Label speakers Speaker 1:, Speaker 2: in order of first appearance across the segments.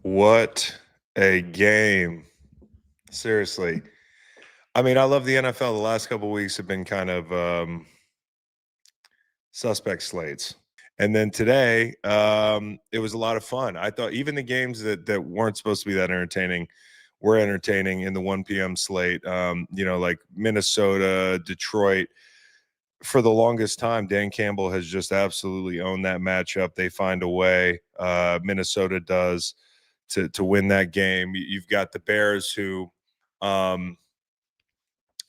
Speaker 1: What a game. Seriously. I mean, I love the NFL. The last couple of weeks have been kind of suspect slates. And then today, it was a lot of fun. I thought even the games that weren't supposed to be that entertaining were entertaining in the 1 p.m. slate. Like Minnesota, Detroit. For the longest time, Dan Campbell has just absolutely owned that matchup. They find a way. Minnesota does to win that game. You've got the Bears who I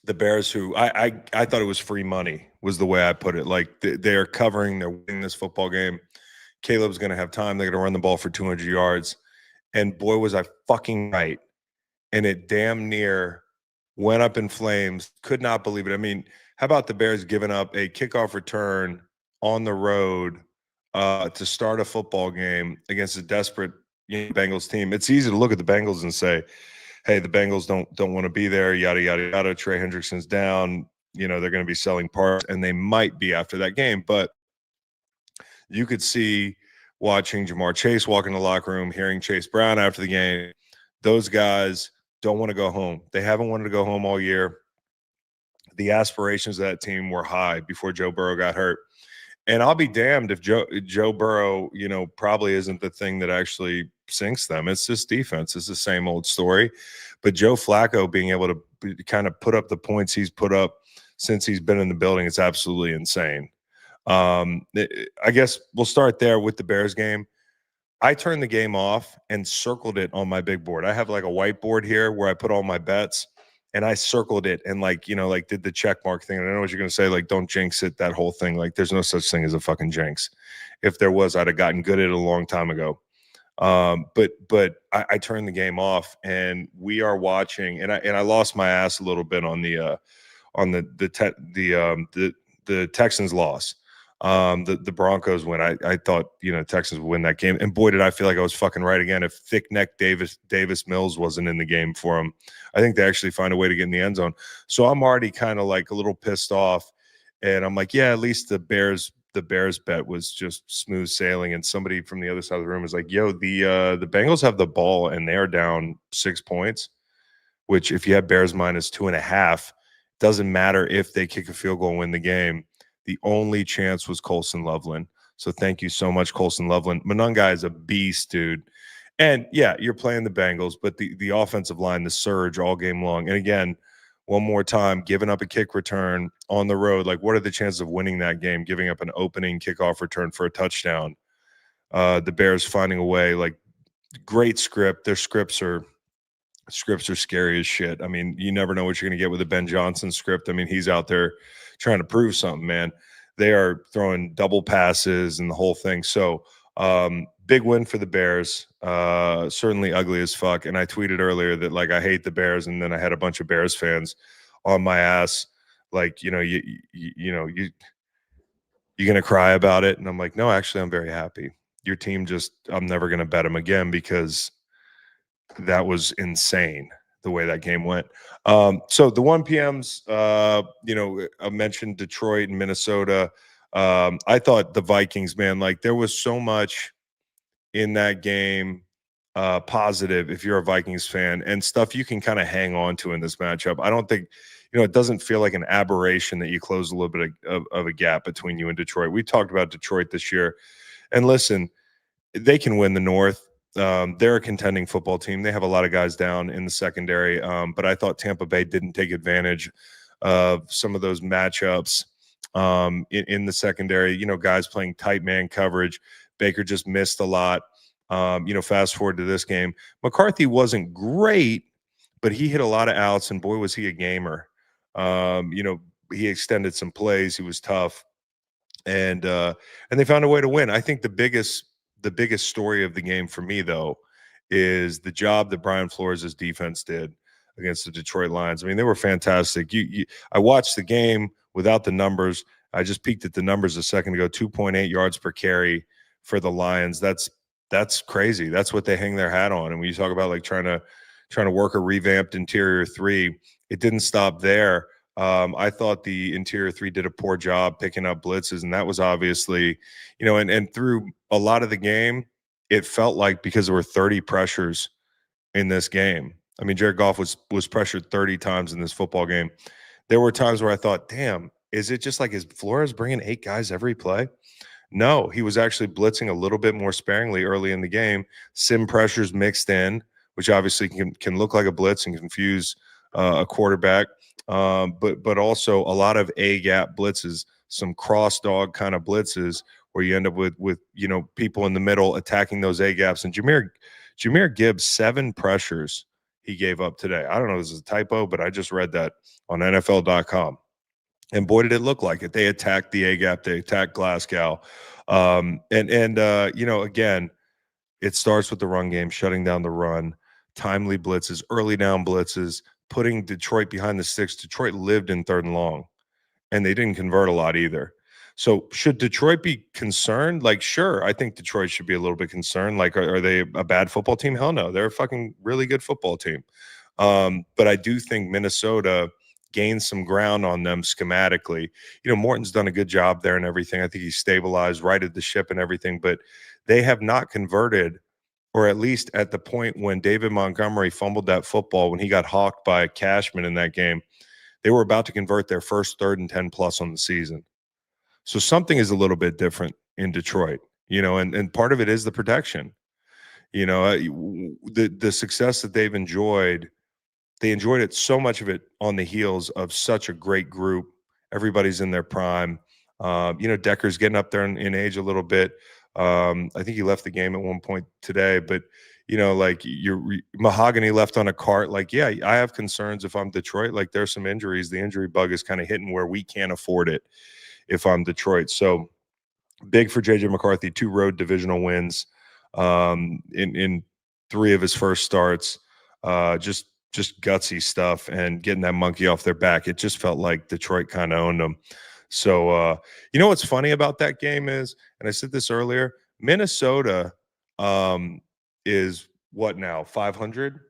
Speaker 1: thought it was free money was the way I put it. Like they're covering, they're winning this football game. Caleb's going to have time. They're going to run the ball for 200 yards. And boy, was I fucking right. And it damn near went up in flames. Could not believe it. I mean, how about the Bears giving up a kickoff return on the road to start a football game against a desperate Bengals team? It's easy to look at the Bengals and say, hey, the Bengals don't want to be there, yada, yada, yada. Trey Hendrickson's down. They're going to be selling parts, and they might be after that game. But you could see watching Jamar Chase walk in the locker room, hearing Chase Brown after the game, those guys don't want to go home. They haven't wanted to go home all year. The aspirations of that team were high before Joe Burrow got hurt. And I'll be damned if Joe Burrow, probably isn't the thing that actually sinks them. It's this defense. It's the same old story. But Joe Flacco being able to kind of put up the points he's put up since he's been in the building, it's absolutely insane. I guess we'll start there with the Bears game. I turned the game off and circled it on my big board. I have like a whiteboard here where I put all my bets. And I circled it and did the check mark thing. And I know what you're going to say, like, don't jinx it, that whole thing. Like, there's no such thing as a fucking jinx. If there was, I'd have gotten good at it a long time ago. But I turned the game off, and we are watching. And I lost my ass a little bit on the Texans loss. The Broncos win. I thought Texans would win that game, and boy, did I feel like I was fucking right again. If thick neck Davis Mills wasn't in the game for them, I think they actually find a way to get in the end zone. So I'm already kind of like a little pissed off, and I'm like, yeah, at least the Bears bet was just smooth sailing. And somebody from the other side of the room was like, yo, the Bengals have the ball and they're down 6 points, which if you have Bears minus 2.5, doesn't matter if they kick a field goal and win the game. The only chance was Colson Loveland. So thank you so much, Colson Loveland. Monungai is a beast, dude. And yeah, you're playing the Bengals, but the offensive line, the surge all game long. And again, one more time, giving up a kick return on the road. Like, what are the chances of winning that game, giving up an opening kickoff return for a touchdown? The Bears finding a way, like, great script. Their scripts are scary as shit. I mean, you never know what you're going to get with a Ben Johnson script. I mean, he's out there trying to prove something, man. They are throwing double passes and the whole thing. So big win for the Bears. Certainly ugly as fuck. And I tweeted earlier that, like, I hate the Bears, and then I had a bunch of Bears fans on my ass, like, you're going to cry about it. And I'm like, no, actually, I'm very happy. Your team I'm never going to bet them again because that was insane the way that game went. So the 1 p.m.s, I mentioned Detroit and Minnesota. I thought the Vikings, man, like, there was so much in that game positive if you're a Vikings fan, and stuff you can kind of hang on to in this matchup. I don't think, it doesn't feel like an aberration that you close a little bit of a gap between you and Detroit. We talked about Detroit this year, and listen, they can win the North. They're a contending football team. They have a lot of guys down in the secondary, but I thought Tampa Bay didn't take advantage of some of those matchups in the secondary. Guys playing tight man coverage. Baker just missed a lot. Fast forward to this game, McCarthy wasn't great, but he hit a lot of outs, and boy, was he a gamer. He extended some plays. He was tough, and they found a way to win. I think the biggest story of the game for me, though, is the job that Brian Flores' defense did against the Detroit Lions. I mean, they were fantastic. I watched the game without the numbers. I just peeked at the numbers a second ago. 2.8 yards per carry for the Lions. That's crazy. That's what they hang their hat on. And when you talk about, like, trying to work a revamped interior three, it didn't stop there. I thought the interior three did a poor job picking up blitzes, and that was obviously, and through a lot of the game, it felt like because there were 30 pressures in this game. I mean, Jared Goff was pressured 30 times in this football game. There were times where I thought, damn, is it just like, is Flores bringing 8 guys every play? No, he was actually blitzing a little bit more sparingly early in the game. Sim pressures mixed in, which obviously can look like a blitz and confuse a quarterback. But also a lot of A gap blitzes, some cross dog kind of blitzes where you end up with people in the middle attacking those A gaps. And Jahmyr Gibbs, 7 pressures he gave up today. I don't know if this is a typo, but I just read that on NFL.com. And boy, did it look like it. They attacked the A gap. They attacked Glasgow. Again, it starts with the run game, shutting down the run, timely blitzes, early down blitzes, putting Detroit behind the sticks. Detroit lived in 3rd and long, and they didn't convert a lot either. So should Detroit be concerned? Like, sure, I think Detroit should be a little bit concerned. Like, are they a bad football team? Hell no. They're a fucking really good football team. But I do think Minnesota gained some ground on them schematically. Morton's done a good job there and everything. I think he's stabilized, righted the ship and everything, but they have not converted, or at least at the point when David Montgomery fumbled that football, when he got hawked by Cashman in that game, they were about to convert their first 3rd and 10 plus on the season. So something is a little bit different in Detroit, and part of it is the protection. The success that they've enjoyed, they enjoyed it, so much of it on the heels of such a great group. Everybody's in their prime. Decker's getting up there in age a little bit. I think he left the game at one point today, but Mahogany left on a cart. Like, yeah, I have concerns if I'm Detroit. Like, there's some injuries. The injury bug is kind of hitting where we can't afford it if I'm Detroit. So big for JJ McCarthy, 2 road divisional wins in 3 of his first starts. Just gutsy stuff and getting that monkey off their back. It just felt like Detroit kind of owned them. So, what's funny about that game is, and I said this earlier, Minnesota is what now? 500?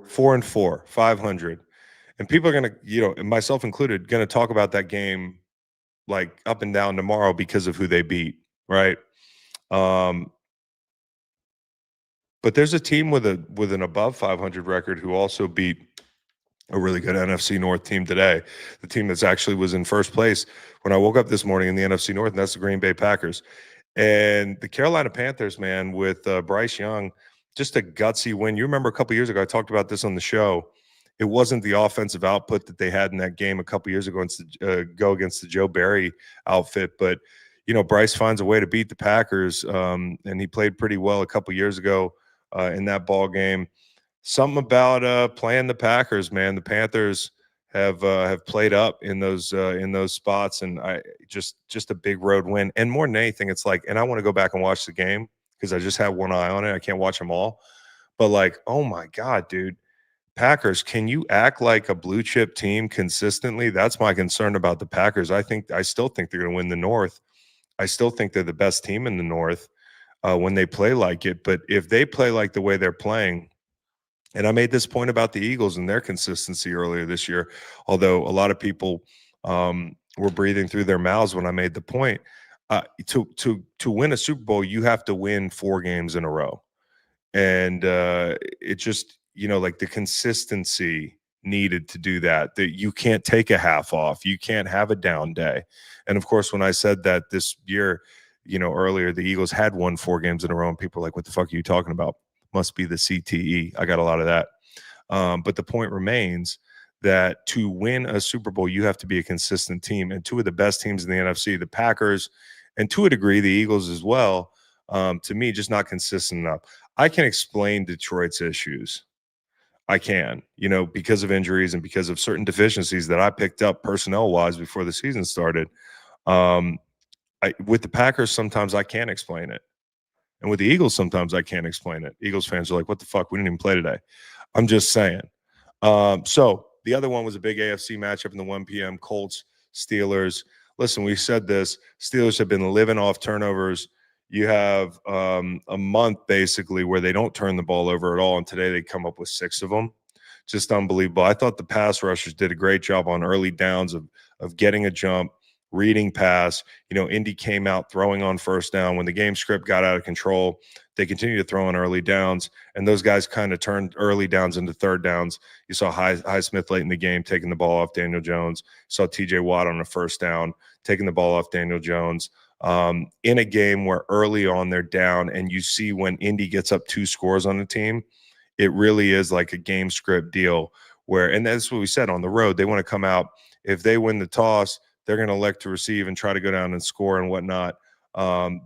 Speaker 1: 4-4, 500. And people are going to, myself included, going to talk about that game like up and down tomorrow because of who they beat, right? But there's a team with an above 500 record who also beat a really good NFC North team today. The team that's actually was in first place when I woke up this morning in the NFC North, and that's the Green Bay Packers. And the Carolina Panthers, man, with Bryce Young, just a gutsy win. You remember a couple years ago, I talked about this on the show. It wasn't the offensive output that they had in that game a couple years ago go against the Joe Barry outfit, but Bryce finds a way to beat the Packers, and he played pretty well a couple years ago in that ball game. Something about playing the Packers, man. The Panthers have played up in those spots, and I just a big road win. And more than anything, it's like, and I want to go back and watch the game because I just have one eye on it. I can't watch them all, but like, oh my God, dude. Packers, can you act like a blue chip team consistently? That's my concern about the Packers. I still think they're going to win the North. I still think they're the best team in the North when they play like it. But if they play like the way they're playing, and I made this point about the Eagles and their consistency earlier this year, although a lot of people were breathing through their mouths when I made the point. To win a Super Bowl, you have to win 4 games in a row. And it just, like the consistency needed to do that you can't take a half off. You can't have a down day. And of course, when I said that this year, earlier, the Eagles had won 4 games in a row, and people are like, what the fuck are you talking about? Must be the CTE. I got a lot of that. But the point remains that to win a Super Bowl, you have to be a consistent team. And 2 of the best teams in the NFC, the Packers, and to a degree, the Eagles as well, to me, just not consistent enough. I can explain Detroit's issues. I can, because of injuries and because of certain deficiencies that I picked up personnel-wise before the season started. With the Packers, sometimes I can't explain it. And with the Eagles, sometimes I can't explain it. Eagles fans are like, what the fuck? We didn't even play today. I'm just saying. So the other one was a big AFC matchup in the 1 p.m. Colts, Steelers. Listen, we said this. Steelers have been living off turnovers. You have a month basically where they don't turn the ball over at all, and today they come up with 6 of them. Just unbelievable. I thought the pass rushers did a great job on early downs of getting a jump, reading pass. Indy came out throwing on first down. When the game script got out of control, they continued to throw on early downs, and those guys kind of turned early downs into third downs. You saw Highsmith late in the game taking the ball off Daniel Jones. You saw TJ Watt on a first down taking the ball off Daniel Jones. In a game where early on they're down, and you see when Indy gets up 2 scores on the team, it really is like a game script deal where, and that's what we said, on the road, they want to come out. If they win the toss, they're going to elect to receive and try to go down and score and whatnot.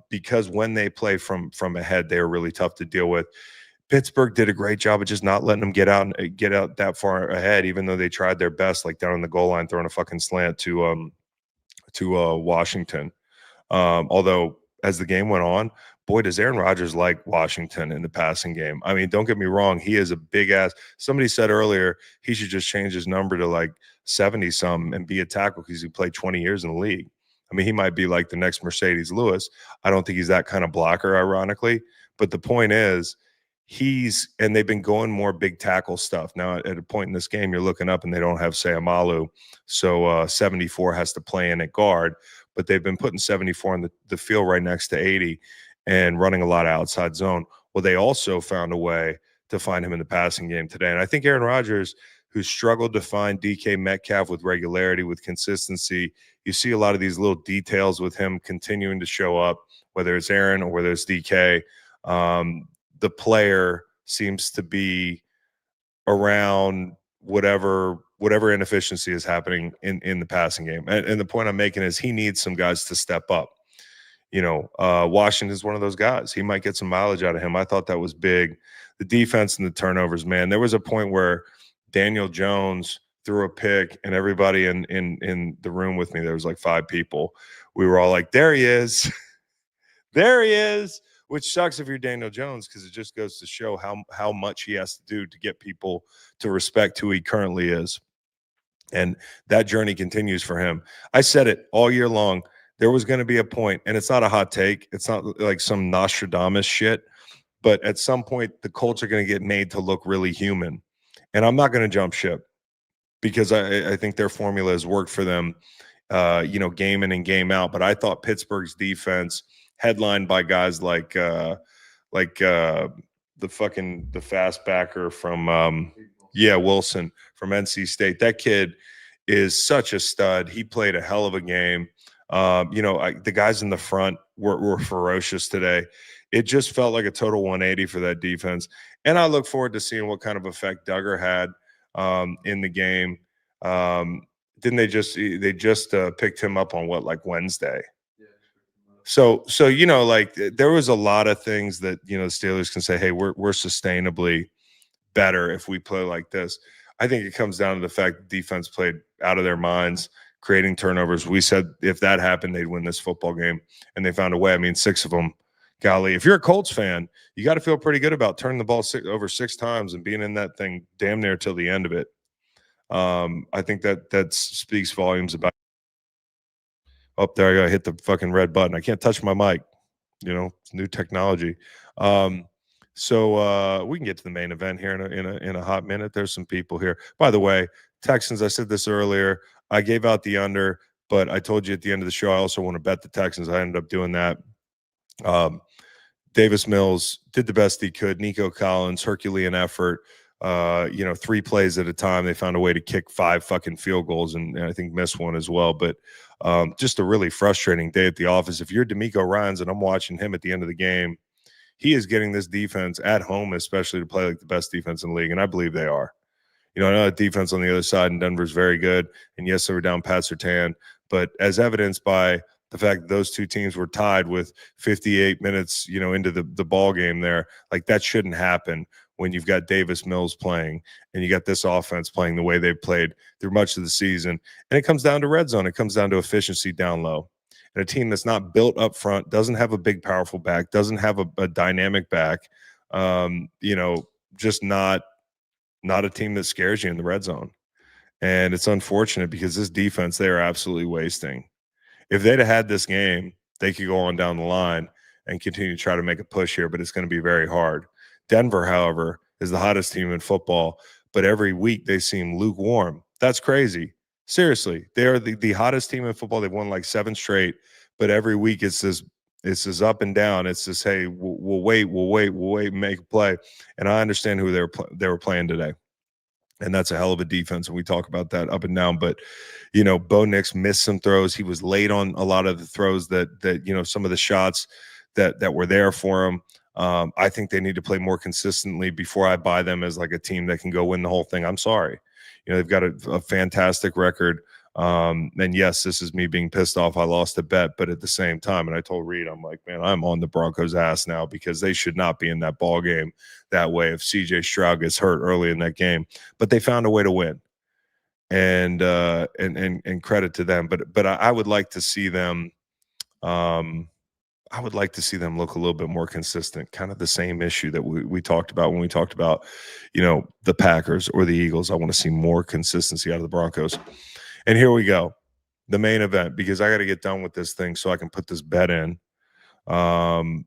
Speaker 1: Because when they play from ahead, they are really tough to deal with. Pittsburgh did a great job of just not letting them get out that far ahead, even though they tried their best, like down on the goal line, throwing a fucking slant to Washington. Although as the game went on, boy, does Aaron Rodgers like Washington in the passing game. I mean, don't get me wrong. He is a big ass. Somebody said earlier he should just change his number to like 70-something and be a tackle because he played 20 years in the league. I mean, he might be like the next Mercedes Lewis. I don't think he's that kind of blocker, ironically. But the point is, and they've been going more big tackle stuff. Now, at a point in this game, you're looking up and they don't have Sayamalu. So 74 has to play in at guard. But they've been putting 74 in the field right next to 80 and running a lot of outside zone. Well, they also found a way to find him in the passing game today. And I think Aaron Rodgers, who struggled to find DK Metcalf with regularity, with consistency, you see a lot of these little details with him continuing to show up, whether it's Aaron or whether it's DK. The player seems to be around whatever inefficiency is happening in the passing game. And the point I'm making is he needs some guys to step up. Washington's one of those guys. He might get some mileage out of him. I thought that was big. The defense and the turnovers, man. There was a point where Daniel Jones threw a pick, and everybody in the room with me, there was like 5 people. We were all like, there he is. There he is. Which sucks if you're Daniel Jones, because it just goes to show how much he has to do to get people to respect who he currently is. And that journey continues for him. I said it all year long. There was going to be a point, and it's not a hot take. It's not like some Nostradamus shit. But at some point, the Colts are going to get made to look really human. And I'm not going to jump ship because I think their formula has worked for them, game in and game out. But I thought Pittsburgh's defense, headlined by guys like the fast backer from Wilson from NC State. That kid is such a stud. He played a hell of a game. The guys in the front were ferocious today. It just felt like a total 180 for that defense. And I look forward to seeing what kind of effect Duggar had in the game. Didn't they just picked him up on Wednesday? So there was a lot of things that the Steelers can say, hey, we're sustainably better if we play like this. I think it comes down to the fact that defense played out of their minds, creating turnovers. We said if that happened, they'd win this football game, and they found a way. I mean, 6 of them. Golly, if you're a Colts fan, you got to feel pretty good about turning the ball over 6 times and being in that thing damn near till the end of it. I think that speaks volumes about. Oh, there I go. I hit the fucking red button. I can't touch my mic. It's new technology. So we can get to the main event here in a hot minute. There's some people here. By the way, Texans, I said this earlier. I gave out the under, but I told you at the end of the show I also want to bet the Texans. I ended up doing that. Davis Mills did the best he could. Nico Collins, Herculean effort. 3 plays at a time. They found a way to kick 5 fucking field goals and I think missed one as well. But just a really frustrating day at the office. If you're D'Amico Ryans and I'm watching him at the end of the game, he is getting this defense at home, especially to play like the best defense in the league. And I believe they are. I know that defense on the other side in Denver is very good. And yes, they were down Pat Surtain, but as evidenced by the fact that those 2 teams were tied with 58 minutes, into the ball game there, like that shouldn't happen when you've got Davis Mills playing and you got this offense playing the way they've played through much of the season. And it comes down to red zone. It comes down to efficiency down low. And a team that's not built up front, doesn't have a big, powerful back, doesn't have a dynamic back, just not a team that scares you in the red zone. And it's unfortunate because this defense, they are absolutely wasting. If they'd have had this game, they could go on down the line and continue to try to make a push here, but it's going to be very hard. Denver, however, is the hottest team in football, but every week they seem lukewarm. That's crazy Seriously, they're the hottest team in football. They've won like 7 straight, but every week it's this up and down. It's this, hey, we'll wait, make a play. And I understand who they were playing today, and that's a hell of a defense. And we talk about that up and down. But Bo Nix missed some throws. He was late on a lot of the throws that some of the shots that were there for him. I think they need to play more consistently before I buy them as like a team that can go win the whole thing. I'm sorry. They've got a fantastic record. And yes, this is me being pissed off. I lost a bet, but at the same time, and I told Reed, I'm like, man, I'm on the Broncos' ass now because they should not be in that ball game that way if CJ Stroud gets hurt early in that game. But they found a way to win, and credit to them. But I would like to see them. I would like to see them look a little bit more consistent, kind of the same issue that we talked about when we talked about, the Packers or the Eagles. I want to see more consistency out of the Broncos. And here we go, the main event, because I got to get done with this thing so I can put this bet in. I'm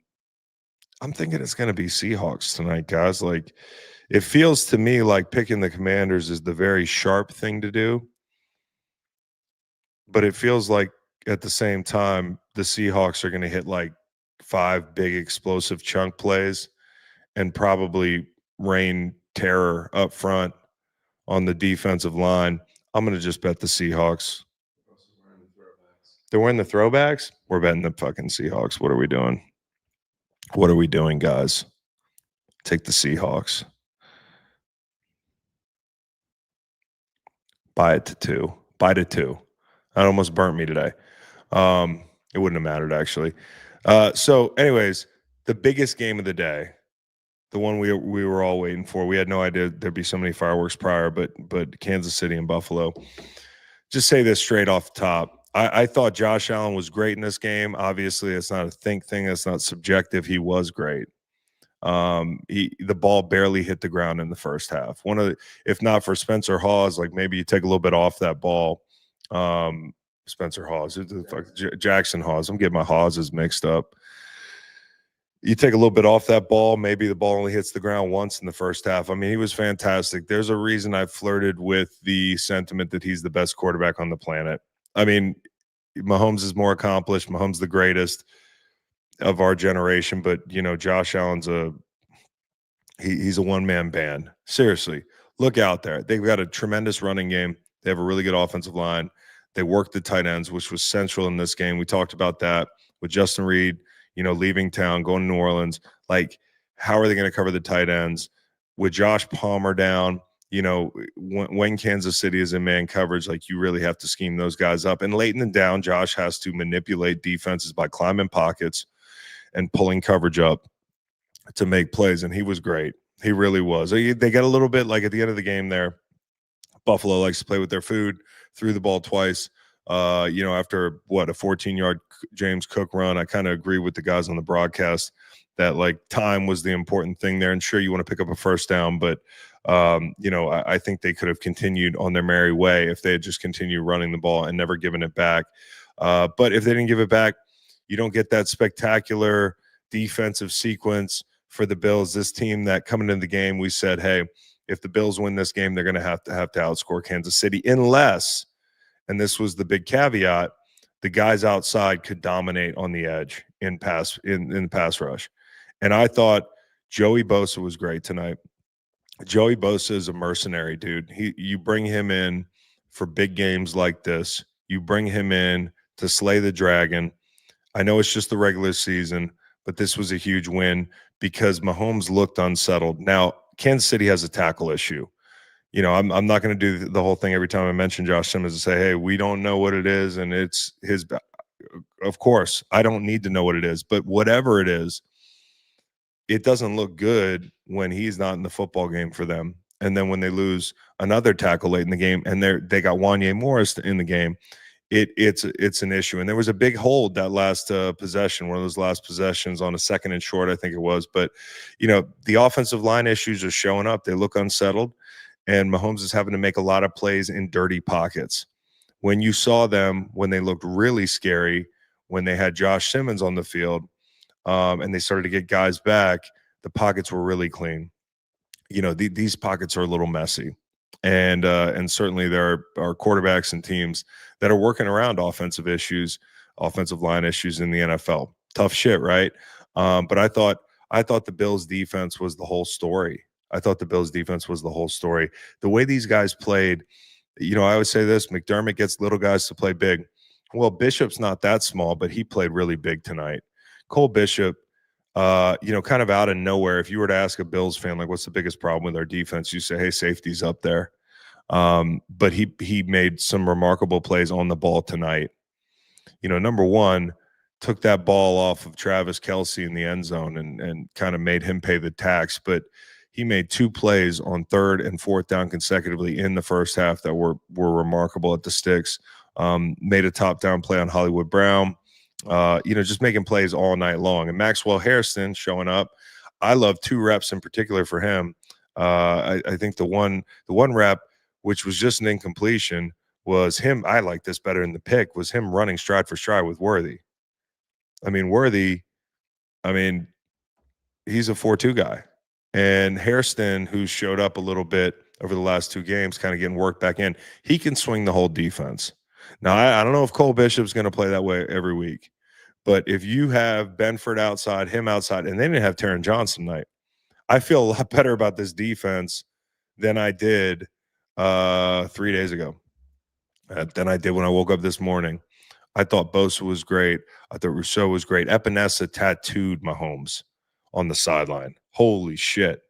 Speaker 1: thinking it's going to be Seahawks tonight, guys. Like, it feels to me like picking the Commanders is the very sharp thing to do. But it feels like at the same time, the Seahawks are going to hit like 5 big explosive chunk plays and probably rain terror up front on the defensive line. I'm going to just bet the Seahawks. They're wearing the throwbacks? We're betting the fucking Seahawks. What are we doing? What are we doing, guys? Take the Seahawks. Buy it to 2. Buy to 2. That almost burnt me today. It wouldn't have mattered, actually. So anyways, the biggest game of the day, the one we were all waiting for. We had no idea there'd be so many fireworks prior, but Kansas City and Buffalo. Just say this straight off the top. I thought Josh Allen was great in this game. Obviously, it's not a think thing. It's not subjective. He was great. The ball barely hit the ground in the first half. If not for Spencer Hawes, like maybe you take a little bit off that ball. Spencer Hawes, Jackson Hawes. I'm getting my Hawes mixed up. You take a little bit off that ball, maybe the ball only hits the ground once in the first half. I mean, he was fantastic. There's a reason I've flirted with the sentiment that he's the best quarterback on the planet. I mean, Mahomes is more accomplished. Mahomes the greatest of our generation, but Josh Allen's he's a one-man band. Seriously, look out there. They've got a tremendous running game. They have a really good offensive line. They worked the tight ends, which was central in this game. We talked about that with Justin Reed, leaving town, going to New Orleans. Like, how are they going to cover the tight ends? With Josh Palmer down, when Kansas City is in man coverage, like, you really have to scheme those guys up. And late in the down, Josh has to manipulate defenses by climbing pockets and pulling coverage up to make plays. And he was great. He really was. They got a little bit, like, at the end of the game there, Buffalo likes to play with their food, threw the ball twice. After a 14-yard James Cook run, I kind of agree with the guys on the broadcast that, like, time was the important thing there. And sure, you want to pick up a first down, but I think they could have continued on their merry way if they had just continued running the ball and never given it back. But if they didn't give it back, you don't get that spectacular defensive sequence for the Bills. This team that coming into the game, we said, hey, if the Bills win this game, they're going to have to outscore Kansas City unless, and this was the big caveat, the guys outside could dominate on the edge in the pass rush. And I thought Joey Bosa was great tonight. Joey Bosa is a mercenary, dude. You bring him in for big games like this. You bring him in to slay the dragon. I know it's just the regular season, but this was a huge win because Mahomes looked unsettled. Now, Kansas City has a tackle issue. I'm not going to do the whole thing every time I mention Josh Simmons and say, hey, we don't know what it is, and it's his. Of course, I don't need to know what it is, but whatever it is, it doesn't look good when he's not in the football game for them. And then when they lose another tackle late in the game, and they got Wanye Morris in the game, it's an issue. And there was a big hold that last possession, one of those last possessions on a 2nd and short, I think it was. But the offensive line issues are showing up. They look unsettled. And Mahomes is having to make a lot of plays in dirty pockets. When you saw them, when they looked really scary, when they had Josh Simmons on the field, and they started to get guys back, the pockets were really clean. These pockets are a little messy. And certainly there are quarterbacks and teams that are working around offensive line issues in the NFL. Tough shit, right? But I thought the Bills defense was the whole story. I thought the Bills defense was the whole story. The way these guys played, I always say this: McDermott gets little guys to play big. Well, Bishop's not that small, but he played really big tonight. Cole Bishop, kind of out of nowhere. If you were to ask a Bills fan, like, what's the biggest problem with our defense? You say, hey, safety's up there. But he made some remarkable plays on the ball tonight. Number one, took that ball off of Travis Kelce in the end zone and kind of made him pay the tax. But he made 2 plays on 3rd and 4th down consecutively in the first half that were remarkable at the sticks. Made a top down play on Hollywood Brown. Just making plays all night long. And Maxwell Hairston showing up. I love 2 reps in particular for him. I think the one rep, which was just an incompletion, was him. I like this better than the pick, was him running stride for stride with Worthy. Worthy, he's a 4-2 guy. And Hairston, who showed up a little bit over the last 2 games, kind of getting worked back in, he can swing the whole defense. Now, I don't know if Cole Bishop's going to play that way every week, but if you have Benford outside, him outside, and they didn't have Taron Johnson tonight, I feel a lot better about this defense than I did 3 days ago, than I did when I woke up this morning. I thought Bosa was great. I thought Rousseau was great. Epinesa tattooed Mahomes on the sideline. Holy shit.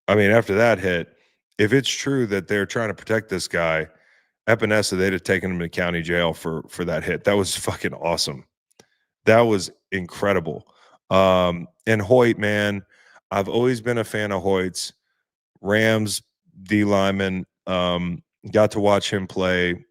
Speaker 1: After that hit, if it's true that they're trying to protect this guy, Epinesa, they'd have taken him to county jail for that hit. That was fucking awesome. That was incredible. And Hoyt, man, I've always been a fan of Hoyt's. Rams D lineman, got to watch him play.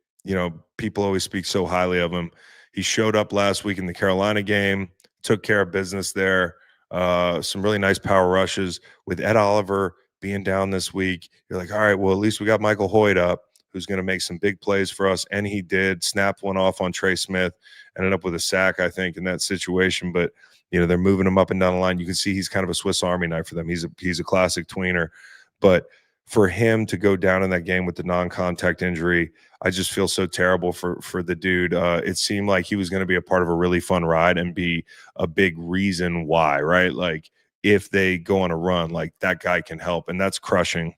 Speaker 1: People always speak so highly of him. He showed up last week in the Carolina game, took care of business there. Some really nice power rushes with Ed Oliver being down this week. You're like, all right, well, at least we got Michael Hoyt up, who's going to make some big plays for us. And he did. Snapped one off on Trey Smith, ended up with a sack, I think, in that situation. But, they're moving him up and down the line. You can see he's kind of a Swiss Army knife for them. He's a classic tweener. But for him to go down in that game with the non-contact injury, I just feel so terrible for the dude. It seemed like he was going to be a part of a really fun ride and be a big reason why, right? Like, if they go on a run, like, that guy can help, and that's crushing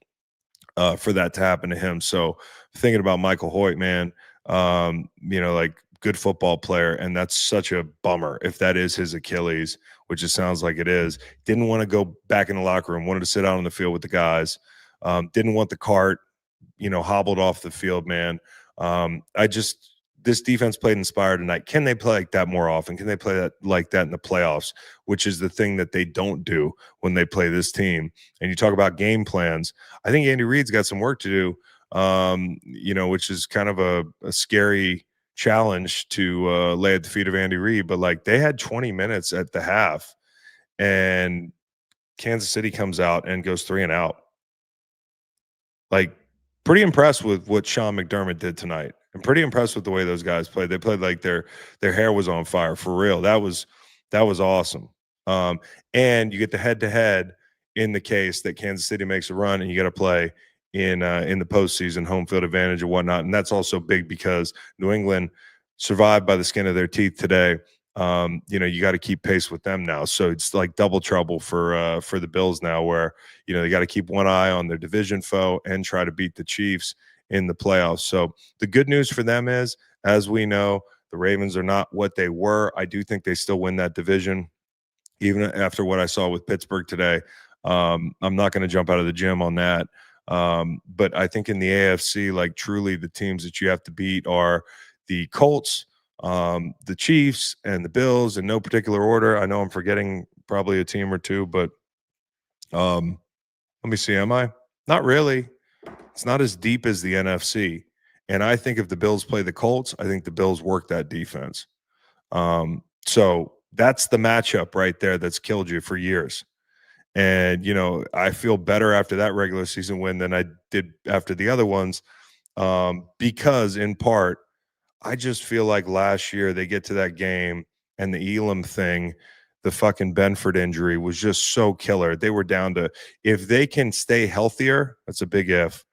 Speaker 1: for that to happen to him. So thinking about Michael Hoyt, man, like, good football player, and that's such a bummer if that is his Achilles, which it sounds like it is. Didn't want to go back in the locker room, wanted to sit out on the field with the guys. Didn't want the cart, hobbled off the field, man. This defense played inspired tonight. Can they play like that more often? Can they play that like that in the playoffs, which is the thing that they don't do when they play this team? And you talk about game plans. I think Andy Reid's got some work to do, which is kind of a scary challenge to lay at the feet of Andy Reid. But, like, they had 20 minutes at the half, and Kansas City comes out and goes 3 and out. Like, pretty impressed with what Sean McDermott did tonight. I'm pretty impressed with the way those guys played. They played like their hair was on fire, for real. That was awesome. And you get the head-to-head in the case that Kansas City makes a run, and you got to play in the postseason, home field advantage and whatnot. And that's also big because New England survived by the skin of their teeth today. You got to keep pace with them now. So it's like double trouble for the Bills now, where, they got to keep one eye on their division foe and try to beat the Chiefs in the playoffs. So the good news for them is, as we know, the Ravens are not what they were. I do think they still win that division, even after what I saw with Pittsburgh today. I'm not going to jump out of the gym on that. But I think in the AFC, like, truly the teams that you have to beat are the Colts, the Chiefs, and the Bills, in no particular order. I know I'm forgetting probably a team or two, but let me see. Am I? Not really. It's not as deep as the NFC. And I think if the Bills play the Colts, I think the Bills work that defense. So that's the matchup right there that's killed you for years. And, I feel better after that regular season win than I did after the other ones, because, in part, I just feel like last year they get to that game and the Elam thing, the fucking Benford injury was just so killer. They were down to, if they can stay healthier, that's a big if,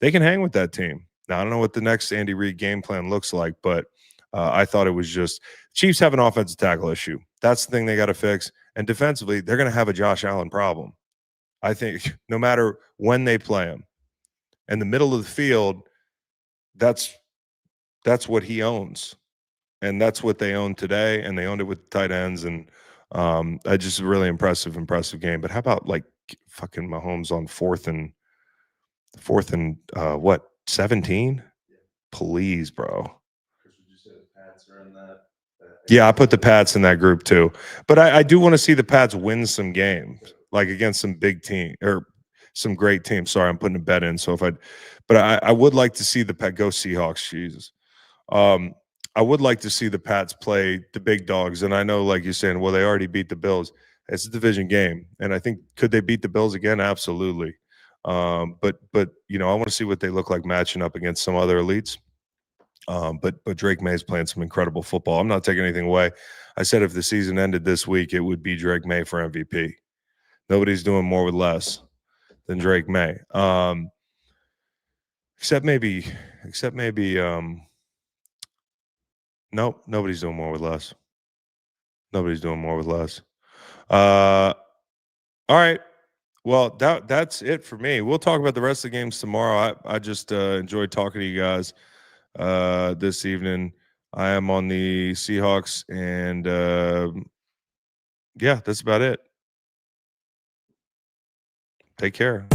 Speaker 1: they can hang with that team. Now, I don't know what the next Andy Reid game plan looks like, but I thought it was just Chiefs have an offensive tackle issue. That's the thing they got to fix. And defensively, they're going to have a Josh Allen problem. I think no matter when they play him. In the middle of the field, that's what he owns. And that's what they own today. And they owned it with tight ends. And I just really impressive game. But how about like fucking Mahomes on fourth and what, 17? Please, bro. Yeah, I put the Pats in that group too. But I do want to see the Pats win some games, like against some big team or some great teams. Sorry, I'm putting a bet in. So I would like to see the Pat go Seahawks. Jesus. I would like to see the Pats play the big dogs. And I know, like you're saying, well, they already beat the Bills. It's a division game. And I think, could they beat the Bills again? Absolutely. But I want to see what they look like matching up against some other elites. But Drake May's playing some incredible football. I'm not taking anything away. I said if the season ended this week, it would be Drake May for MVP. Nobody's doing more with less than Drake May. Except maybe nope, nobody's doing more with less. Nobody's doing more with less. All right. Well, that's it for me. We'll talk about the rest of the games tomorrow. I just enjoyed talking to you guys this evening. I am on the Seahawks, and yeah, that's about it. Take care.